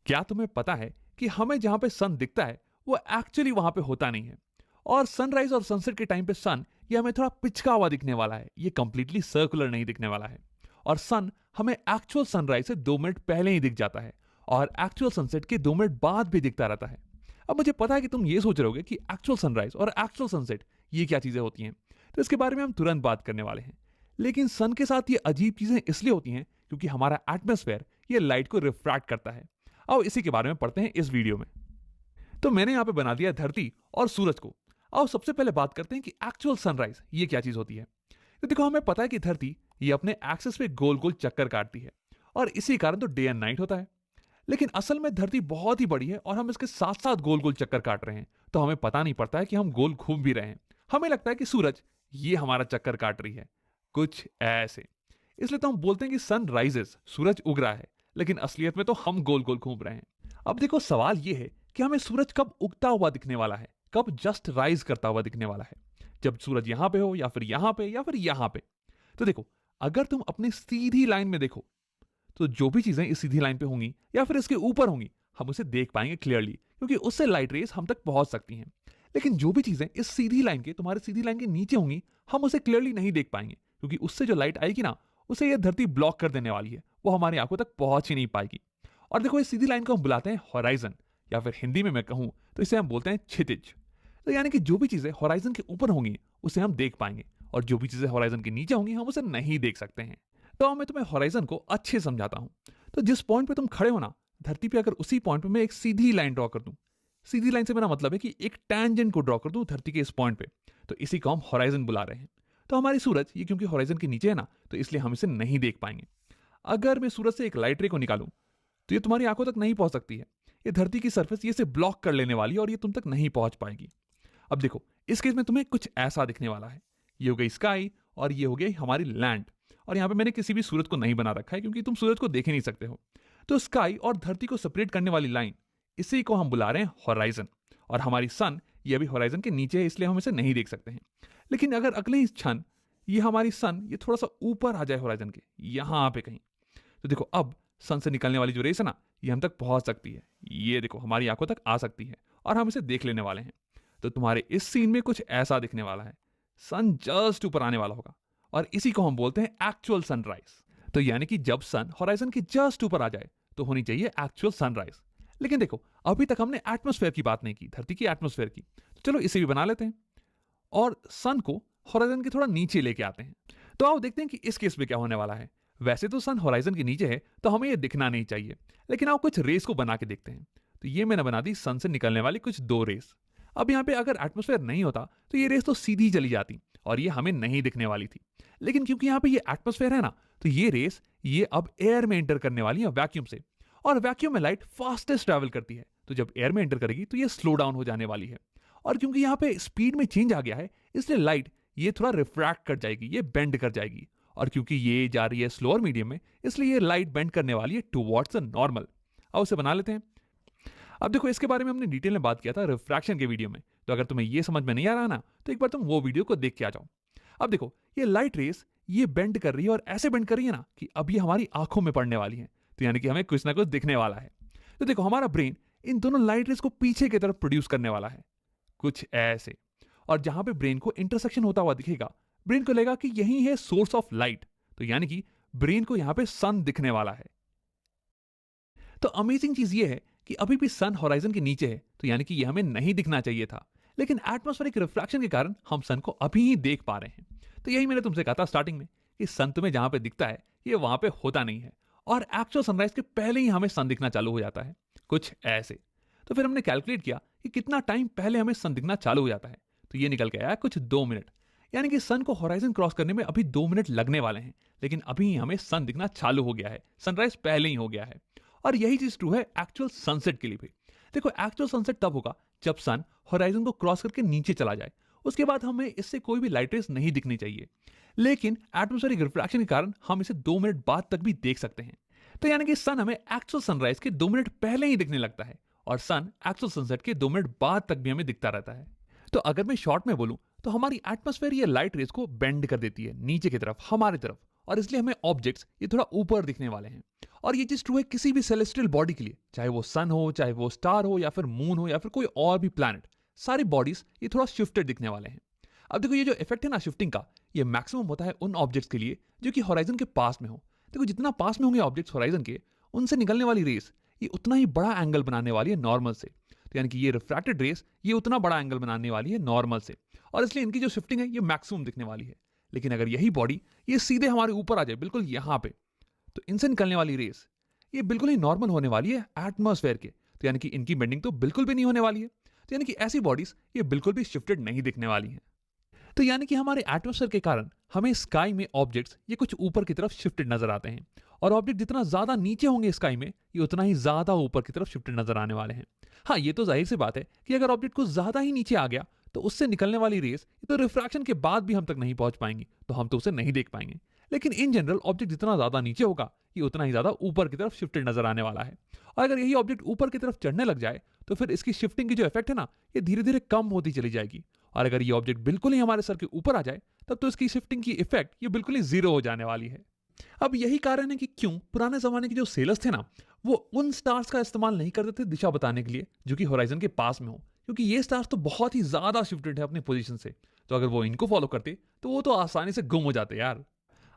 क्या तुम्हें पता है कि हमें जहां पे सन दिखता है वो एक्चुअली वहां पे होता नहीं है। और सनराइज और सनसेट के टाइम पे सन ये हमें थोड़ा पिचका हुआ दिखने वाला है, ये कंप्लीटली सर्कुलर नहीं दिखने वाला है। और सन हमें एक्चुअल सनराइज से 2 मिनट पहले ही दिख जाता है और एक्चुअल सनसेट के 2 मिनट बाद भी दिखता रहता है। अब मुझे पता है कि तुम ये सोच रहे होगे कि एक्चुअल सनराइज और एक्चुअल सनसेट ये क्या चीजें होती हैं, तो इसके बारे में हम तुरंत बात करने वाले हैं। लेकिन सन के साथ ये अजीब चीजें इसलिए होती हैं क्योंकि हमारा एटमॉस्फेयर ये लाइट को रिफ्रैक्ट करता है। अब इसी के बारे में पढ़ते हैं इस वीडियो में। तो मैंने यहां पे बना दिया धरती और सूरज को। आओ सबसे पहले बात करते हैं कि एक्चुअल सनराइज ये क्या चीज होती है। तो देखो, हमें पता है कि धरती ये अपने एक्सिस पे गोल गोल चक्कर काटती है और इसी कारण तो डे एंड नाइट होता है। लेकिन असल में धरती बहुत ही बड़ी है और हम इसके साथ साथ गोल गोल चक्कर काट रहे हैं, तो हमें पता नहीं पड़ता है कि हम गोल घूम भी रहे हैं। हमें लगता है कि सूरज ये हमारा चक्कर काट रही है, कुछ ऐसे। इसलिए तो हम बोलते हैं कि सन राइजेस, सूरज उग रहा है, लेकिन असलियत में तो हम गोल गोल घूम रहे हैं। अब देखो, सवाल ये है कि हमें सूरज कब उगता हुआ दिखने वाला है, कब जस्ट राइज करता हुआ दिखने वाला है। जब सूरज यहां पे हो या फिर यहां पे या फिर यहां पे। तो देखो, अगर तुम अपनी सीधी लाइन में देखो तो जो भी चीजें इस सीधी लाइन पे होंगी या फिर इसके ऊपर होंगी हम उसे देख पाएंगे क्लियरली, क्योंकि उससे लाइट रेस हम तक पहुंच सकती हैं। लेकिन जो भी चीजें इस सीधी लाइन के, तुम्हारी सीधी लाइन के नीचे होंगी, हम उसे क्लियरली नहीं देख पाएंगे, क्योंकि उससे जो लाइट आएगी ना, उसे यह धरती ब्लॉक कर देने वाली है, वो हमारी आंखों तक पहुंच ही नहीं पाएगी। और देखो, इस सीधी लाइन को हम बुलाते हैं हॉराइजन, या फिर हिंदी में मैं कहूं तो इसे हम बोलते हैं क्षितिज। तो यानी कि जो भी चीजें हॉराइजन के ऊपर होंगी उसे हम देख पाएंगे, और जो भी चीजें हॉराइजन के नीचे होंगी हम उसे नहीं देख सकते हैं। तो अब मैं तुम्हें हॉराइजन को अच्छे से समझाता हूं। तो जिस पॉइंट पे तुम खड़े हो ना धरती पे, अगर उसी पॉइंट पे मैं एक सीधी लाइन ड्रॉ कर दूं, सीधी लाइन से मेरा मतलब है कि एक टैंजेंट को ड्रॉ कर दूं धरती के इस पॉइंट पे, तो इसी को हम हॉराइजन बुला रहे हैं। तो हमारी सूरज ये क्योंकि हॉराइजन के नीचे है ना, तो इसलिए हम इसे नहीं देख पाएंगे। अगर मैं सूरज से एक लाइट रे को निकालूं तो ये तुम्हारी आंखों तक नहीं पहुंच सकती है। ये धरती की सरफेस ये से ब्लॉक कर लेने वाली है और ये तुम तक नहीं पहुंच पाएगी। अब देखो, इस केस में तुम्हें कुछ ऐसा दिखने वाला है। ये हो गई स्काई और ये हो गई हमारी लैंड। और यहां पे मैंने किसी भी सूरज को नहीं बना रखा है क्योंकि तुम सूरज को देख ही नहीं सकते हो। तो स्काई और धरती को सेपरेट करने वाली लाइन, इसी को हम बुला रहे हैं हॉराइजन। और हमारी सन ये अभी हॉराइजन के नीचे है, इसलिए हम इसे नहीं देख सकते हैं। लेकिन अगर अगले ही क्षण ये हमारी सन ये थोड़ा सा ऊपर आ जाए हॉराइजन के यहां पे कहीं, तो देखो अब सन से निकलने वाली जो रेस है ना, ये हम तक पहुंच सकती है। ये देखो हमारी आंखों तक आ सकती है और हम इसे देख लेने वाले हैं। तो तुम्हारे इस सीन में कुछ ऐसा दिखने वाला है। सन जस्ट ऊपर आने वाला होगा और इसी को हम बोलते हैं एक्चुअल सनराइज। तो यानी कि जब सन हॉराइजन के जस्ट ऊपर आ जाए तो होनी चाहिए एक्चुअल सनराइज। लेकिन देखो, अभी तक हमने एटमॉस्फेयर की बात नहीं की, धरती की एटमॉस्फेयर की। तो चलो इसे भी बना लेते हैं और सन को हॉराइजन के थोड़ा नीचे लेके आते हैं। तो आओ देखते हैं कि इस केस में क्या होने वाला है। वैसे तो सन हॉराइजन के नीचे है तो हमें ये दिखना नहीं चाहिए, लेकिन आओ कुछ रेस को बना के देखते हैं। तो ये मैंने बना दी सन से निकलने वाली कुछ दो रेस। अब यहाँ पे अगर एटमॉस्फेयर नहीं होता तो ये रेस तो सीधी चली जाती और ये हमें नहीं दिखने वाली थी। लेकिन क्योंकि यहाँ पे ये एटमॉस्फेयर है ना, तो ये रेस ये अब एयर में एंटर करने वाली है वैक्यूम से। और वैक्यूम में लाइट फास्टेस्ट ट्रैवल करती है, तो जब एयर में एंटर करेगी तो ये स्लो डाउन हो जाने वाली है। और क्योंकि यहाँ पे स्पीड में चेंज आ गया है, इसलिए लाइट ये थोड़ा रिफ्रैक्ट कर जाएगी, ये बेंड कर जाएगी। और क्योंकि ये जा रही है स्लोअर मीडियम में, इसलिए ये लाइट बेंड करने वाली है टुवर्ड्स द नॉर्मल। अब उसे बना लेते हैं। अब देखो, इसके बारे में हमने डिटेल में बात किया था रिफ्रैक्शन के वीडियो में, तो अगर तुम्हें ये समझ में नहीं आ रहा ना, तो एक बार तुम वो वीडियो को देख के आ जाओ। अब देखो, ये लाइट रेस ये बेंड कर रही है और ऐसे बेंड कर रही है ना कि अब ये हमारी आंखों में पड़ने वाली है, तो यानी कि हमें कुछ ना कुछ दिखने वाला है। तो देखो, हमारा ब्रेन इन दोनों लाइट रेस को पीछे की तरफ प्रोड्यूस करने वाला है, कुछ ऐसे। और जहां पे ब्रेन को इंटरसेक्शन होता हुआ दिखेगा, ब्रेन को लगेगा कि यही है सोर्स ऑफ लाइट, तो यानी कि ब्रेन को यहां पे सन दिखने वाला है। तो अमेजिंग चीज ये है कि अभी भी सन हॉराइजन के नीचे है, तो यानी कि ये हमें नहीं दिखना चाहिए था। लेकिन एटमॉस्फेरिक रिफ्रैक्शन के कारण हम सन को अभी ही देख पा रहे हैं। तो यही मैंने तुमसे कहा था स्टार्टिंग में कि सन तुम्हें जहां पे दिखता है ये वहां पे होता नहीं है, और एक्चुअल सनराइज के पहले ही हमें सन दिखना चालू हो जाता है, कुछ ऐसे। तो फिर हमने कैलकुलेट किया कि कितना टाइम पहले हमें सन दिखना चालू हो जाता है, तो ये निकल के आया कुछ 2 मिनट। यानी कि सन को हॉराइजन क्रॉस करने में अभी 2 मिनट लगने वाले हैं, लेकिन अभी ही हमें सन दिखना चालू हो गया है, सनराइज पहले ही हो गया है। और यही चीज ट्रू है एक्चुअल सनसेट के लिए भी। देखो, एक्चुअल सनसेट तब होगा जब सन होराइजन को क्रॉस करके नीचे चला जाए, उसके बाद हमें इससे कोई भी लाइट रेस नहीं दिखनी चाहिए। लेकिन एटमॉस्फेरिक रिफ्रैक्शन के कारण हम इसे 2 मिनट बाद तक भी देख सकते हैं। तो यानी कि सन हमें एक्चुअल सनराइज के 2 मिनट पहले ही दिखने लगता है, और सन एक्चुअल सनसेट के 2 मिनट बाद तक भी हमें दिखता रहता है। तो अगर मैं शॉर्ट में बोलूं तो हमारी एटमॉस्फेयर ये लाइट रेस को बेंड कर देती है नीचे की तरफ, हमारी तरफ, और इसलिए हमें ऑब्जेक्ट्स ये थोड़ा ऊपर दिखने वाले हैं। और ये चीज ट्रू है किसी भी सेलेस्टियल बॉडी के लिए, चाहे वो सन हो, चाहे वो स्टार हो, या फिर मून हो, या फिर कोई और भी प्लैनेट। सारी बॉडीज ये थोड़ा शिफ्टेड दिखने वाले हैं। अब देखो ये जो इफेक्ट है ना शिफ्टिंग का, ये मैक्सिमम होता है उन ऑब्जेक्ट्स के लिए जो कि होराइजन के पास में हो। देखो जितना पास में होंगे ऑब्जेक्ट्स होराइजन के, उनसे निकलने वाली रेस ये उतना ही बड़ा एंगल बनाने वाली है नॉर्मल से। तो यानी कि ये रिफ्रैक्टेड रेस ये उतना बड़ा एंगल बनाने वाली है नॉर्मल से, और इसलिए इनकी जो शिफ्टिंग है ये मैक्सिमम दिखने वाली है। लेकिन अगर यही बॉडी ये सीधे हमारे ऊपर आ जाए बिल्कुल यहाँ पे, तो इनसे निकलने वाली रेस ये बिल्कुल ही नॉर्मल होने वाली है एटमॉस्फेयर के। तो यानी कि इनकी बेंडिंग तो बिल्कुल भी नहीं होने वाली है। तो यानी कि ऐसी बॉडीज ये बिल्कुल भी शिफ्टेड नहीं दिखने वाली हैं। तो यानी कि हमारे एटमॉस्फेयर के कारण हमें स्काई में ऑब्जेक्ट्स ये कुछ ऊपर की तरफ शिफ्टेड नजर आते हैं, और ऑब्जेक्ट जितना ज्यादा नीचे होंगे स्काई में ये उतना ही ज्यादा ऊपर की तरफ शिफ्टेड नजर आने वाले हैं। हाँ, ये तो जाहिर सी बात है कि अगर ऑब्जेक्ट कुछ ज्यादा ही नीचे आ गया तो उससे निकलने वाली रेस तो रिफ्रैक्शन के बाद भी हम तक नहीं पहुंच पाएंगी, तो हम तो उसे नहीं देख पाएंगे। लेकिन इन जनरल ऑब्जेक्ट जितना ज्यादा नीचे होगा ये उतना ही ज्यादा ऊपर की तरफ शिफ्टेड नजर आने वाला है। और अगर यही ऑब्जेक्ट ऊपर की तरफ चढ़ने लग जाए तो फिर इसकी शिफ्टिंग की जो इफेक्ट है ना ये धीरे धीरे कम होती चली जाएगी। और अगर ये ऑब्जेक्ट बिल्कुल ही हमारे सर के ऊपर आ जाए तब तो इसकी शिफ्टिंग की इफेक्ट ये बिल्कुल ही जीरो हो जाने वाली है। अब यही कारण है कि क्यों पुराने जमाने के जो सेलर्स थे ना वो उन स्टार्स का इस्तेमाल नहीं करते थे दिशा बताने के लिए जो कि होराइजन के पास में हो, क्योंकि ये स्टार्स तो बहुत ही ज्यादा शिफ्टेड है अपनी पोजीशन से। तो अगर वो इनको फॉलो करते तो वो तो आसानी से गुम हो जाते यार।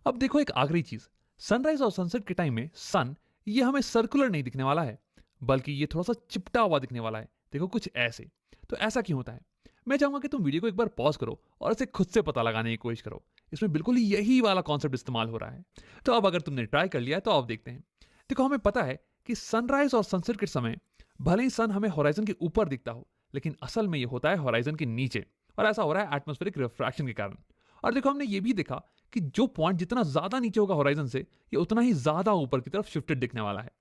अब देखो एक आखिरी चीज, सनराइज और सनसेट के टाइम में सन ये हमें सर्कुलर नहीं दिखने वाला है, बल्कि ये थोड़ा सा चिपटा हुआ दिखने वाला है। देखो कुछ ऐसे। तो ऐसा क्यों होता है? मैं चाहूंगा कि तुम वीडियो को एक बार पॉज करो और इसे खुद से पता लगाने की कोशिश करो। इसमें बिल्कुल ही यही वाला कॉन्सेप्ट इस्तेमाल हो रहा है। तो अब अगर तुमने ट्राई कर लिया है तो अब देखते हैं। देखो हमें पता है कि सनराइज और सनसेट के समय भले ही सन हमें होराइजन के ऊपर दिखता हो, लेकिन असल में ये होता है होराइजन के नीचे, और ऐसा हो रहा है एटमॉस्फेरिक रिफ्रैक्शन के कारण। और देखो हमने ये भी देखा कि जो पॉइंट जितना ज्यादा नीचे होगा होराइजन से ये उतना ही ज्यादा ऊपर की तरफ शिफ्टेड दिखने वाला है।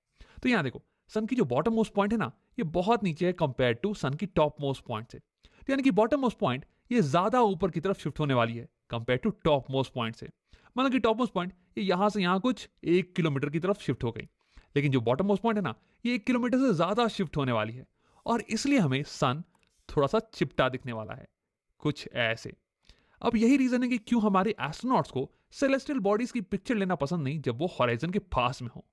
तो यहाँ देखो सन की जो बॉटम मोस्ट पॉइंट है ना ये बहुत नीचे है कंपेयर टू सन की टॉप मोस्ट पॉइंट से। तो यानी कि बॉटम मोस्ट पॉइंट ये ज्यादा ऊपर की तरफ शिफ्ट होने वाली है compare to topmost point से। मतलब कि टॉप मोस्ट पॉइंट ये यहां से यहां कुछ 1 किलोमीटर की तरफ शिफ्ट हो गई, लेकिन जो बॉटम मोस्ट पॉइंट है ना ये 1 किलोमीटर से ज्यादा शिफ्ट होने वाली है, और इसलिए हमें सन थोड़ा सा चिपटा दिखने वाला है कुछ ऐसे। अब यही रीजन है कि क्यों हमारे एस्ट्रोनॉट्स को सेलेस्टियल बॉडीज की पिक्चर लेना पसंद नहीं जब वो होराइजन के पास में हो।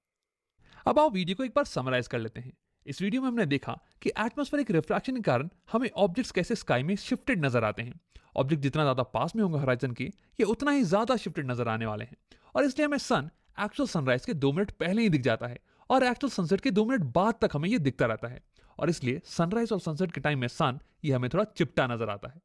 अब आओ वीडियो को एक बार समराइज कर लेते हैं। इस वीडियो में हमने देखा कि एटमॉस्फेरिक रिफ्रैक्शन के कारण हमें ऑब्जेक्ट्स कैसे स्काई में शिफ्टेड नजर आते हैं। ऑब्जेक्ट जितना ज्यादा पास में होंगे होराइजन के ये उतना ही ज्यादा शिफ्टेड नजर आने वाले हैं, और इसलिए हमें सन एक्चुअल सनराइज के 2 मिनट पहले ही दिख जाता है, और एक्चुअल सनसेट के 2 मिनट बाद तक हमें ये दिखता रहता है। और इसलिए सनराइज और सनसेट के टाइम में सन ये हमें थोड़ा चिपटा नजर आता है।